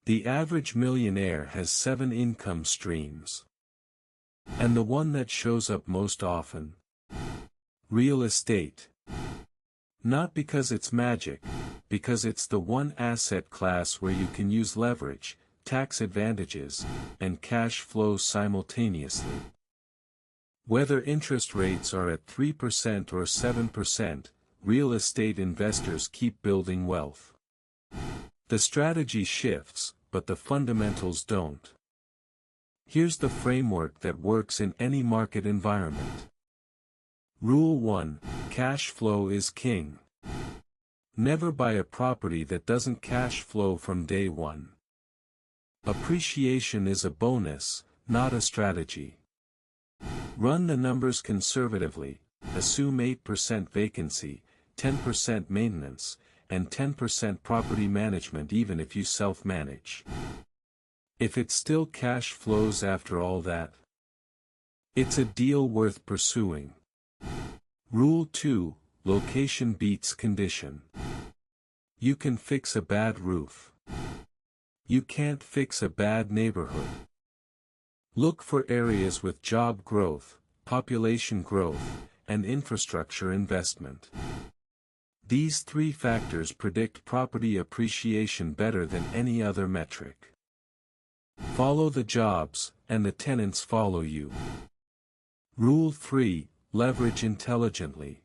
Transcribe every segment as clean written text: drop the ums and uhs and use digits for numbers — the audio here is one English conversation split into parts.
The average millionaire has 7 income streams. And the one that shows up most often? Real estate. Not because it's magic, because it's the one asset class where you can use leverage, tax advantages, and cash flow simultaneously. Whether interest rates are at 3% or 7%, real estate investors keep building wealth. The strategy shifts, but the fundamentals don't. Here's the framework that works in any market environment. Rule 1: Cash flow is king. Never buy a property that doesn't cash flow from day one. Appreciation is a bonus, not a strategy. Run the numbers conservatively, assume 8% vacancy, 10% maintenance, and 10% property management even if you self-manage. If it still cash flows after all that, it's a deal worth pursuing. Rule 2: Location beats condition. You can fix a bad roof. You can't fix a bad neighborhood. Look for areas with job growth, population growth, and infrastructure investment. These 3 factors predict property appreciation better than any other metric. Follow the jobs, and the tenants follow you. Rule 3: Leverage intelligently.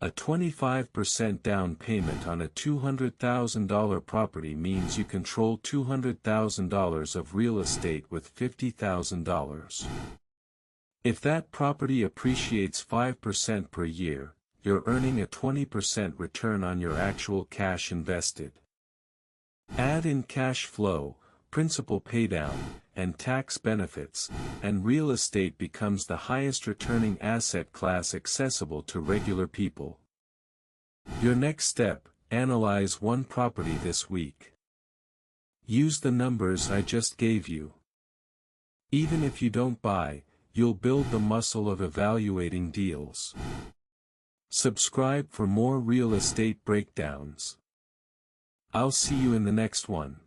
A 25% down payment on a $200,000 property means you control $200,000 of real estate with $50,000. If that property appreciates 5% per year, you're earning a 20% return on your actual cash invested. Add in cash flow, principal paydown, and tax benefits, and real estate becomes the highest returning asset class accessible to regular people. Your next step: analyze one property this week. Use the numbers I just gave you. Even if you don't buy, you'll build the muscle of evaluating deals. Subscribe for more real estate breakdowns. I'll see you in the next one.